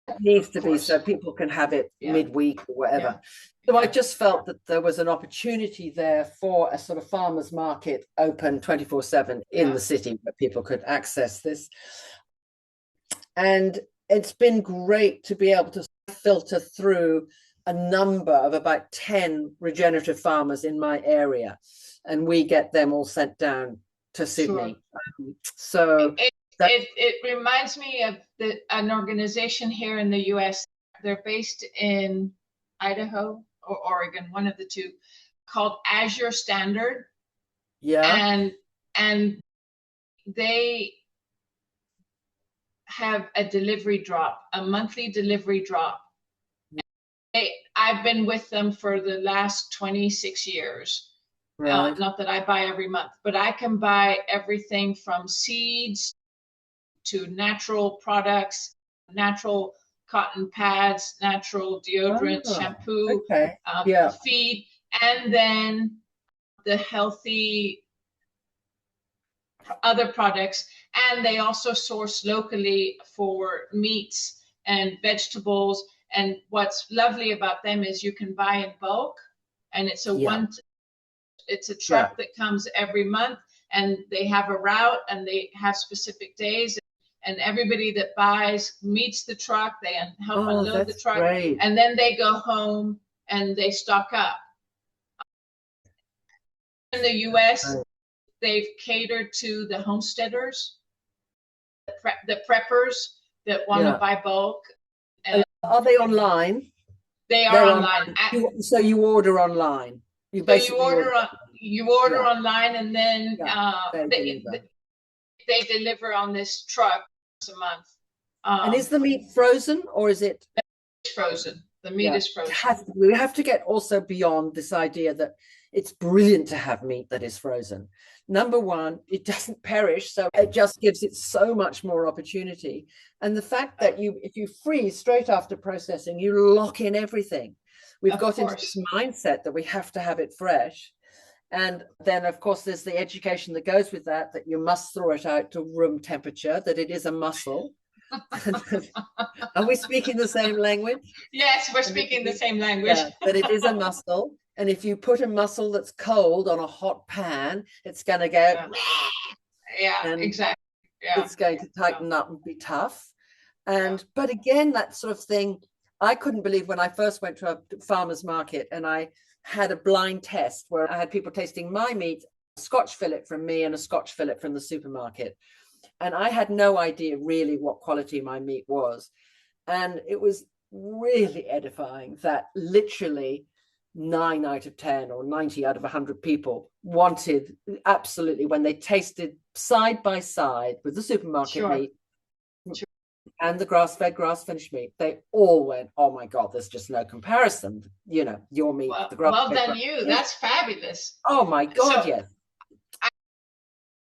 Speaker 2: it needs to be
Speaker 1: course.
Speaker 2: so people can have it
Speaker 1: Yeah.
Speaker 2: midweek or whatever.
Speaker 1: Yeah.
Speaker 2: So I
Speaker 1: Yeah.
Speaker 2: just felt that there was an opportunity there for a sort of farmers market open 24/7 in
Speaker 1: Yeah.
Speaker 2: the city where people could access this. And it's been great to be able to filter through a number of about 10 regenerative farmers in my area, and we get them all sent down to Sydney.
Speaker 1: Sure. It reminds me of an organization here in the US. They're based in Idaho or Oregon, one of the two, called Azure Standard.
Speaker 2: Yeah.
Speaker 1: And they have a delivery drop, a monthly delivery drop. I've been with them for the last 26 years.
Speaker 2: Right.
Speaker 1: Not that I buy every month, but I can buy everything from seeds to natural products, natural cotton pads, natural deodorant, shampoo,
Speaker 2: Okay. Yeah.
Speaker 1: feed, and then the healthy other products. And they also source locally for meats and vegetables. And what's lovely about them is you can buy in bulk, and it's a truck that comes every month, and they have a route and they have specific days, and everybody that buys meets the truck, they help unload the truck,
Speaker 2: great.
Speaker 1: and then they go home and they stock up. In the US, they've catered to the homesteaders, the preppers that want to buy bulk.
Speaker 2: And are they online?
Speaker 1: They are online.
Speaker 2: So you order online. You
Speaker 1: order online, and then they deliver on this truck once a month.
Speaker 2: And is the meat frozen, or is it
Speaker 1: frozen? The meat is frozen.
Speaker 2: We have to get also beyond this idea that it's brilliant to have meat that is frozen. Number one, it doesn't perish, so it just gives it so much more opportunity. And the fact that if you freeze straight after processing, you lock in everything. We've got into this mindset that we have to have it fresh. And then, of course, there's the education that goes with that you must throw it out to room temperature, that it is a mussel. Are we speaking the same language?
Speaker 1: Yes, we're speaking the same language.
Speaker 2: Yeah, that it is a mussel. And if you put a mussel that's cold on a hot pan, it's going to go.
Speaker 1: Yeah, exactly. Yeah.
Speaker 2: It's going to tighten up and be tough. But again, that sort of thing, I couldn't believe when I first went to a farmer's market and I had a blind test where I had people tasting my meat, a Scotch fillet from me and a Scotch fillet from the supermarket. And I had no idea really what quality my meat was. And it was really edifying that literally 9 out of 10 or 90 out of 100 people wanted absolutely, when they tasted side by side with the supermarket meat and the grass-fed, grass-finished meat, they all went, oh my God, there's just no comparison. Your meat.
Speaker 1: Well done you. That's fabulous.
Speaker 2: Oh my God, yes.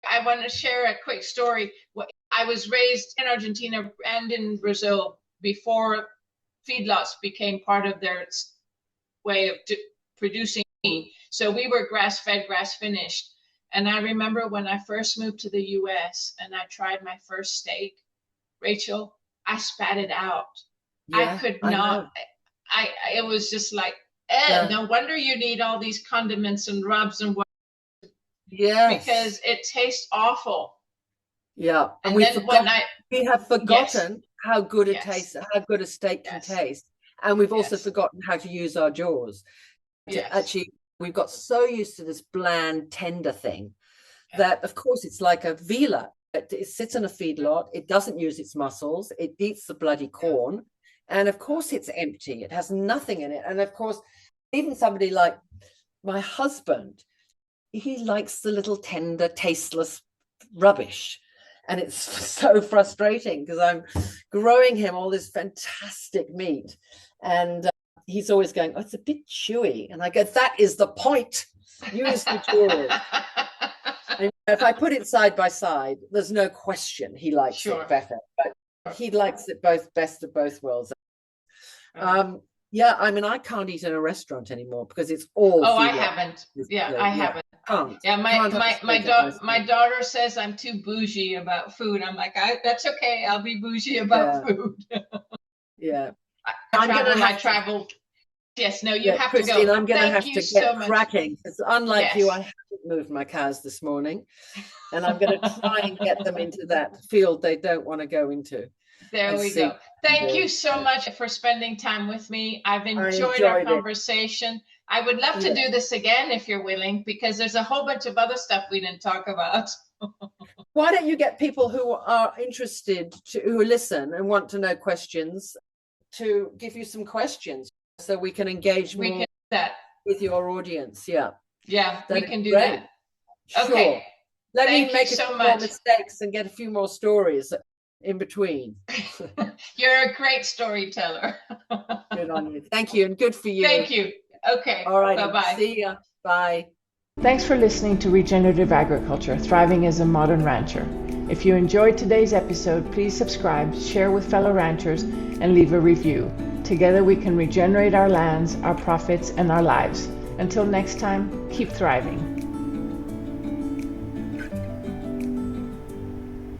Speaker 1: I want to share a quick story. I was raised in Argentina and in Brazil before feedlots became part of their way of producing meat. So we were grass-fed, grass-finished. And I remember when I first moved to the US and I tried my first steak, Rachel, I spat it out. I could not. It was just like, no wonder you need all these condiments and rubs and what.
Speaker 2: Yes.
Speaker 1: Because it tastes awful.
Speaker 2: Yeah. And we have forgotten how good it tastes, how good a steak can taste. And we've also forgotten how to use our jaws. Actually, we've got so used to this bland, tender thing that, of course, it's like a vela. It sits in a feedlot. It doesn't use its muscles. It eats the bloody corn. And of course, it's empty. It has nothing in it. And of course, even somebody like my husband, he likes the little tender, tasteless rubbish. And it's so frustrating because I'm growing him all this fantastic meat. And he's always going, oh, it's a bit chewy. And I go, that is the point. Use the tool. And if I put it side by side, there's no question he likes it better. But he likes it both, best of both worlds. Yeah, I mean, I can't eat in a restaurant anymore because it's all.
Speaker 1: Oh, I haven't. Yeah, I haven't. Yeah, my daughter says I'm too bougie about food. I'm like, that's okay. I'll be bougie about food.
Speaker 2: Yeah.
Speaker 1: I travel. Yes, no, you have
Speaker 2: Christine,
Speaker 1: to go.
Speaker 2: I'm going to have to get cracking because unlike you, I haven't moved my cows this morning, and I'm going to try and get them into that field they don't want to go into.
Speaker 1: There we go. Thank you so much for spending time with me. I've enjoyed our conversation. I would love to do this again if you're willing, because there's a whole bunch of other stuff we didn't talk about.
Speaker 2: Why don't you get people who are interested, who listen and want to know questions, to give you some questions so we can engage more with your audience. Yeah,
Speaker 1: we can do that.
Speaker 2: Sure. Okay. Let me make a few more mistakes and get a few more stories in between.
Speaker 1: You're a great storyteller.
Speaker 2: Good on you. Thank you, and good for you.
Speaker 1: Thank you. Okay.
Speaker 2: All right.
Speaker 1: Bye-bye.
Speaker 2: See ya. Bye.
Speaker 3: Thanks for listening to Regenerative Agriculture, Thriving as a Modern Rancher. If you enjoyed today's episode, please subscribe, share with fellow ranchers, and leave a review. Together we can regenerate our lands, our profits, and our lives. Until next time, keep thriving.